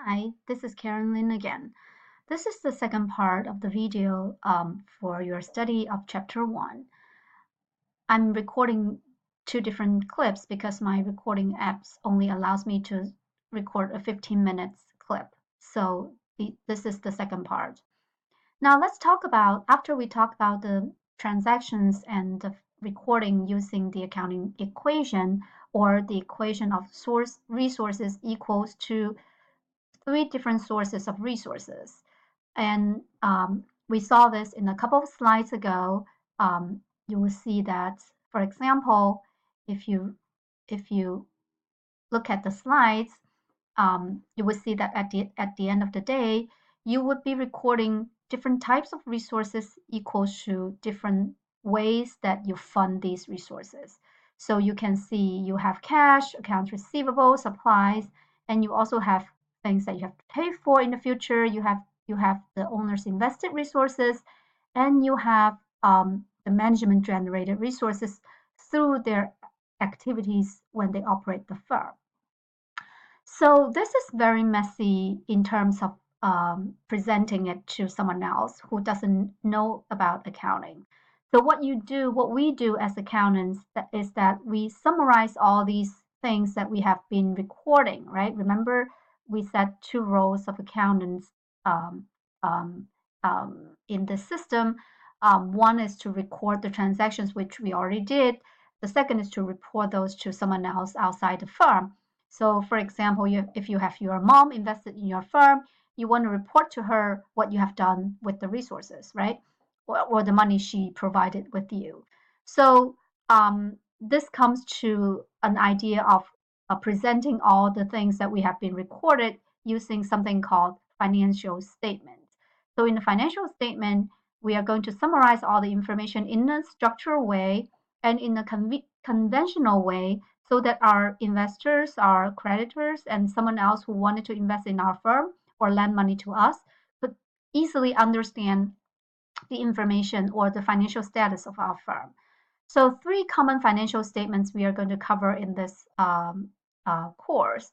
Hi, this is Karen Lin again. This is the second part of the video for your study of Chapter 1. I'm recording two different clips because my recording apps only allows me to record a 15 minutes clip. So this is the second part. Now let's talk about, after we talk about the transactions and the recording using the accounting equation or the equation of source resources equals to three different sources of resources. And we saw this in a couple of slides ago. You will see that, for example, if you look at the slides, you will see that at the end of the day, you would be recording different types of resources equals to different ways that you fund these resources. So you can see you have cash, accounts receivable, supplies, and you also have things that you have to pay for in the future. You have the owner's invested resources, and you have the management generated resources through their activities when they operate the firm. So this is very messy in terms of presenting it to someone else who doesn't know about accounting. So what we do as accountants is that we summarize all these things that we have been recording, right? Remember, we set two roles of accountants um, um, in the system. One is to record the transactions, which we already did. The second is to report those to someone else outside the firm. So, for example, if you have your mom invested in your firm, you want to report to her what you have done with the resources, right? Or the money she provided with you. So, this comes to an idea of presenting all the things that we have been recorded using something called financial statement. So, in the financial statement, we are going to summarize all the information in a structured way and in a conventional way so that our investors, our creditors, and someone else who wanted to invest in our firm or lend money to us could easily understand the information or the financial status of our firm. So, three common financial statements we are going to cover in this course.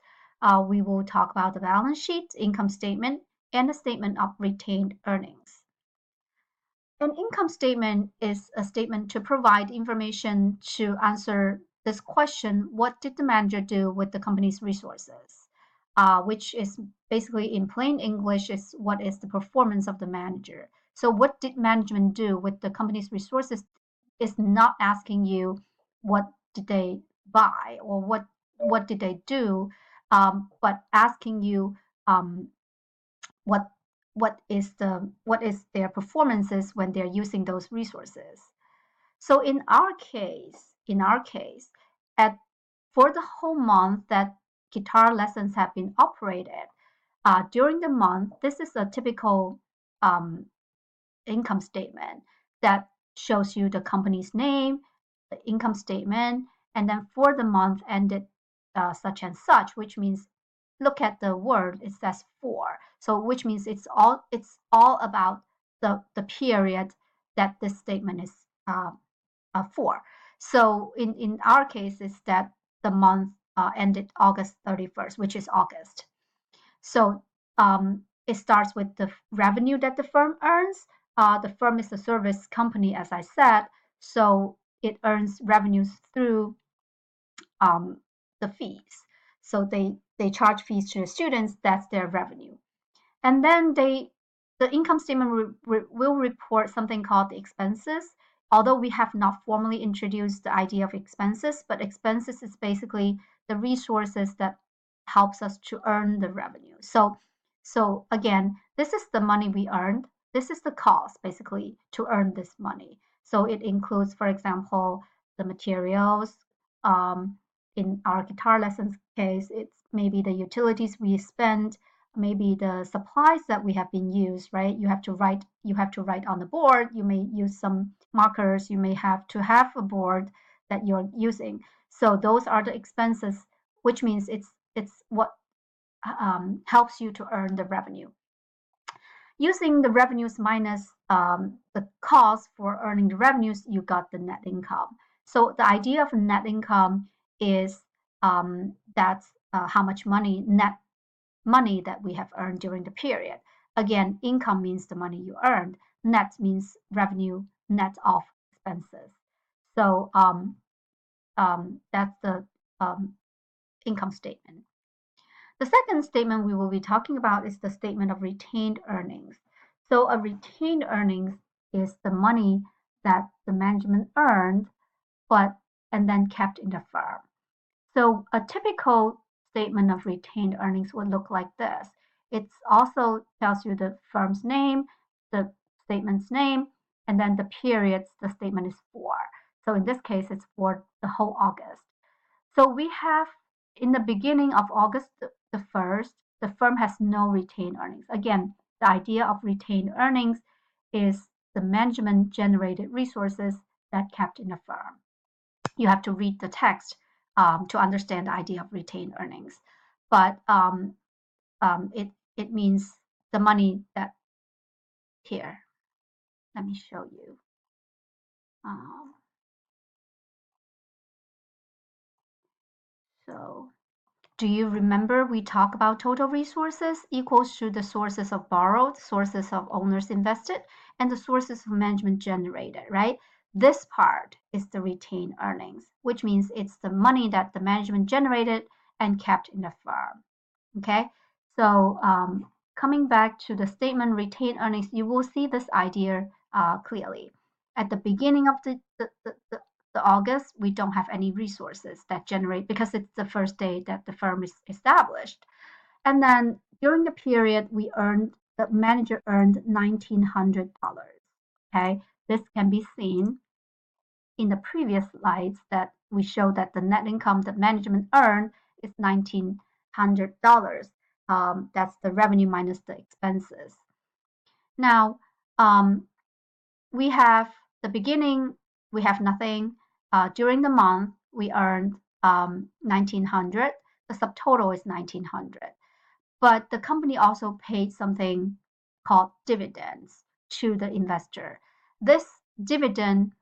We will talk about the balance sheet, income statement, and the statement of retained earnings. An income statement is a statement to provide information to answer this question: what did the manager do with the company's resources? Which is basically, in plain English, is what is the performance of the manager. So what did management do with the company's resources is not asking you what did they buy or what did they do, but asking you um, what what is their performances when they're using those resources. So in our case, at for the whole month that guitar lessons have been operated, during the month, this is a typical um, income statement that shows you the company's name, the income statement, and then for the month ended such and such, which means look at the word, it says for. So which means it's all about the period that this statement is for. So in our case, is that the month ended August 31st, which is August. So it starts with the revenue that the firm earns. The firm is a service company, as I said, so it earns revenues through um, the fees. So they charge fees to the students. That's their revenue. And then the income statement will report something called the expenses. Although we have not formally introduced the idea of expenses, but expenses is basically the resources that helps us to earn the revenue. So again, this is the money we earned. This is the cost basically to earn this money. So it includes, for example, the materials. Um, in our guitar lessons case, it's maybe the utilities we spend, maybe the supplies that we have been used, right? You have to write on the board. You may use some markers. You may have to have a board that you're using. So those are the expenses, which means it's what helps you to earn the revenue. Using the revenues minus the cost for earning the revenues, you got the net income. So the idea of net income is that's how much money net money that we have earned during the period. Again, income means the money you earned. Net means revenue net of expenses. So that's the um, income statement. The second statement we will be talking about is the statement of retained earnings. So a retained earnings is the money that the management earned and then kept in the firm. So a typical statement of retained earnings would look like this. It also tells you the firm's name, the statement's name, and then the periods the statement is for. So in this case, it's for the whole August. So we have in the beginning of August the 1st, the firm has no retained earnings. Again, the idea of retained earnings is the management generated resources that kept in the firm. You have to read the text to understand the idea of retained earnings. But it means the money that here. Let me show you. So do you remember we talked about total resources equals to the sources of borrowed, sources of owners invested, and the sources of management generated, right? This part is the retained earnings, which means it's the money that the management generated and kept in the firm. Okay, so coming back to the statement retained earnings, you will see this idea clearly. At the beginning of the August, we don't have any resources that generate because it's the first day that the firm is established. And then during the period, the manager earned $1,900. Okay, this can be seen in the previous slides that we show that the net income that management earned is $1,900. That's the revenue minus the expenses. Now, we have the beginning, we have nothing. During the month, we earned 1,900. The subtotal is 1,900. But the company also paid something called dividends to the investor. This dividend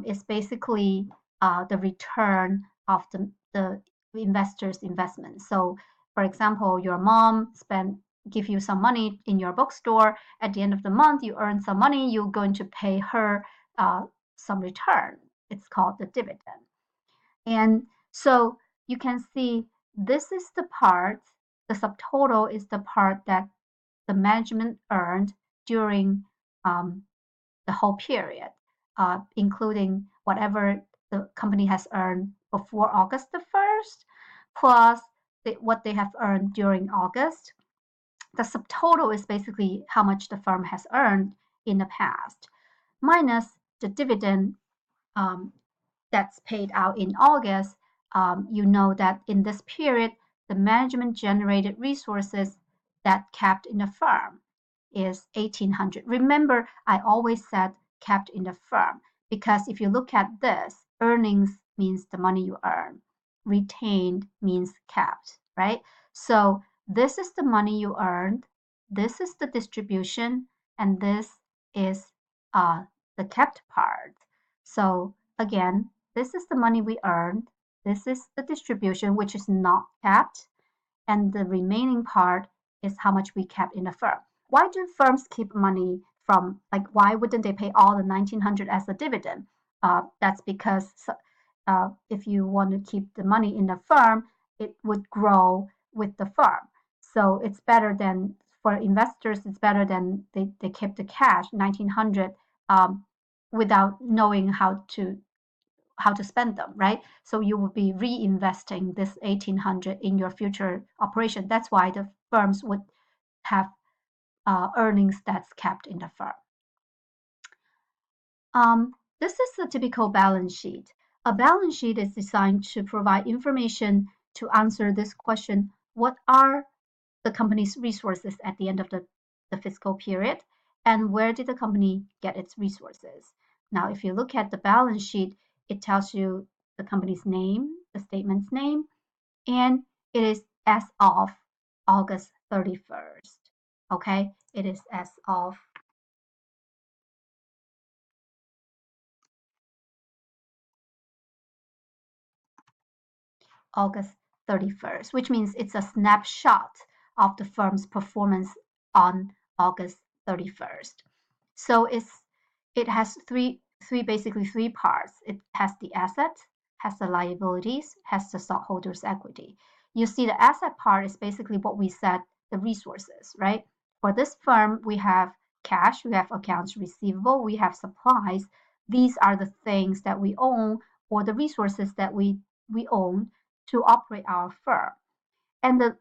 is basically the return of the investor's investment. So, for example, your mom give you some money in your bookstore. At the end of the month, you earn some money. You're going to pay her some return. It's called the dividend. And so you can see this is the part, the subtotal is the part that the management earned during the whole period, including whatever the company has earned before August the 1st, plus what they have earned during August. The subtotal is basically how much the firm has earned in the past, minus the dividend that's paid out in August. You know that in this period, the management generated resources that kept in the firm is 1,800. Remember, I always said kept in the firm because if you look at this, earnings means the money you earn, retained means kept, right? So this is the money you earned, this is the distribution, and this is the kept part. So again, this is the money we earned, this is the distribution, which is not kept, and the remaining part is how much we kept in the firm. Why do firms keep money from, like, why wouldn't they pay all the 1,900 as a dividend? That's because if you want to keep the money in the firm, it would grow with the firm. So it's better than, for investors, it's better than they keep the cash, 1,900, without knowing how to spend them, right? So you will be reinvesting this 1,800 in your future operation. That's why the firms would have earnings that's kept in the firm. This is a typical balance sheet. A balance sheet is designed to provide information to answer this question: what are the company's resources at the end of the fiscal period, and where did the company get its resources? Now, if you look at the balance sheet, it tells you the company's name, the statement's name, and it is as of August 31st. Okay, it is as of August 31st, which means it's a snapshot of the firm's performance on August 31st. So it has basically three parts. It has the assets, has the liabilities, has the stockholders' equity. You see the asset part is basically what we said, the resources, right? For this firm, we have cash, we have accounts receivable, we have supplies. These are the things that we own or the resources that we own to operate our firm. And the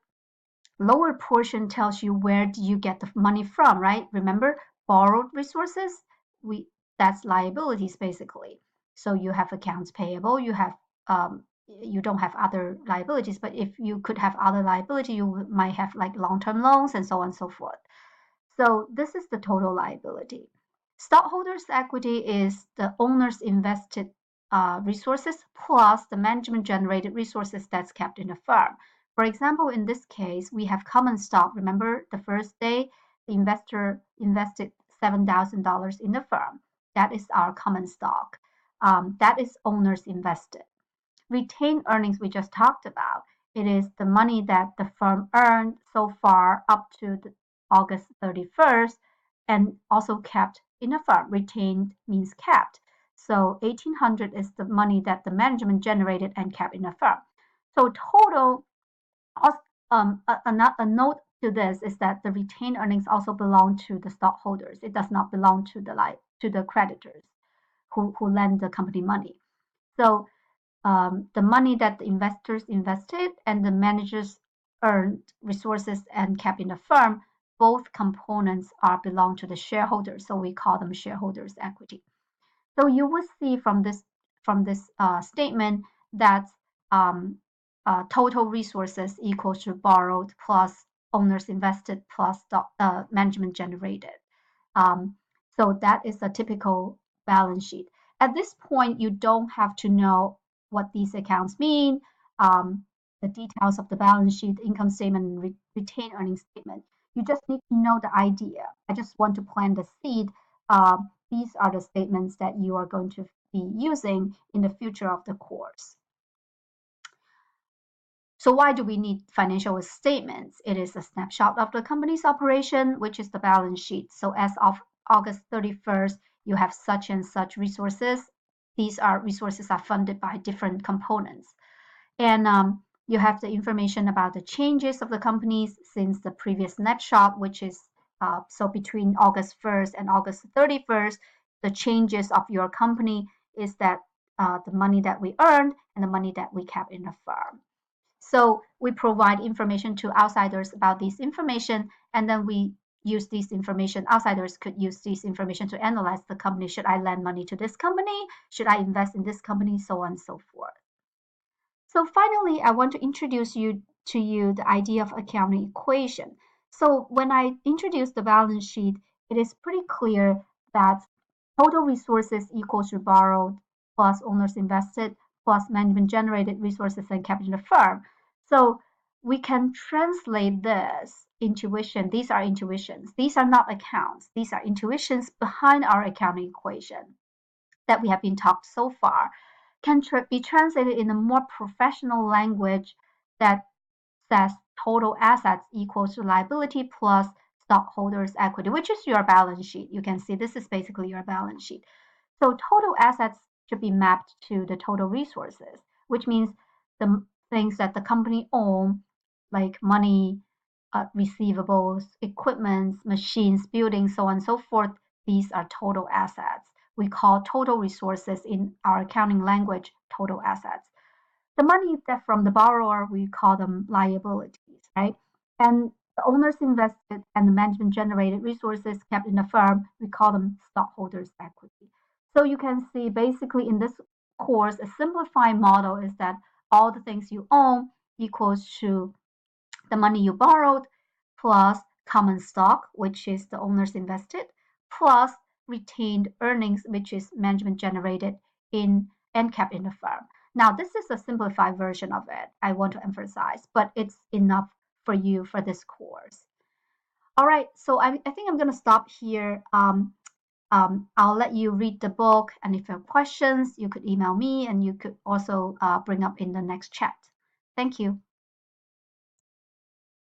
lower portion tells you where do you get the money from, right? Remember, borrowed resources, that's liabilities basically. So you have accounts payable, you don't have other liabilities, but if you could have other liability, you might have like long-term loans and so on and so forth. So this is the total liability. Stockholders' equity is the owner's invested resources plus the management generated resources that's kept in the firm. For example, in this case, we have common stock. Remember the first day, the investor invested $7,000 in the firm. That is our common stock. That is owners invested. Retained earnings we just talked about. It is the money that the firm earned so far up to August 31st and also kept in the firm. Retained means kept. So 1800 is the money that the management generated and kept in the firm. So total, a note to this is that the retained earnings also belong to the stockholders. It does not belong to the creditors who lend the company money. So the money that the investors invested and the managers earned resources and kept in the firm, both components belong to the shareholders, so we call them shareholders' equity. So you will see from this statement that total resources equals to borrowed plus owners invested plus management generated. So that is a typical balance sheet. At this point, you don't have to know what these accounts mean, the details of the balance sheet, income statement, and retained earnings statement. You just need to know the idea. I just want to plant the seed. These are the statements that you are going to be using in the future of the course. So why do we need financial statements? It is a snapshot of the company's operation, which is the balance sheet. So as of August 31st, you have such and such resources. These resources are funded by different components. And you have the information about the changes of the companies since the previous snapshot, which is so between August 1st and August 31st, the changes of your company is that the money that we earned and the money that we kept in the firm. So we provide information to outsiders about this information, and then we use this information. Outsiders could use this information to analyze the company. Should I lend money to this company? Should I invest in this company? So on and so forth. So finally, I want to introduce to you the idea of accounting equation. So when I introduce the balance sheet, it is pretty clear that total resources equals to borrowed plus owners invested plus management generated resources and kept in the firm. So we can translate this intuition. These are intuitions. These are not accounts. These are intuitions behind our accounting equation that we have been talked so far. Can be translated in a more professional language that says total assets equals to liability plus stockholders' equity, which is your balance sheet. You can see this is basically your balance sheet. So total assets should be mapped to the total resources, which means the things that the company own, like money, receivables, equipment, machines, buildings, so on and so forth, these are total assets. We call total resources in our accounting language total assets. The money that from the borrower, we call them liabilities, right? And the owners invested and the management generated resources kept in the firm, we call them stockholders' equity. So you can see basically in this course, a simplified model is that all the things you own equals to the money you borrowed plus common stock, which is the owners invested, plus retained earnings, which is management generated in and kept in the firm. Now, this is a simplified version of it, I want to emphasize, but it's enough for you for this course. All right, so I think I'm going to stop here. I'll let you read the book, and if you have questions, you could email me, and you could also bring up in the next chat. Thank you.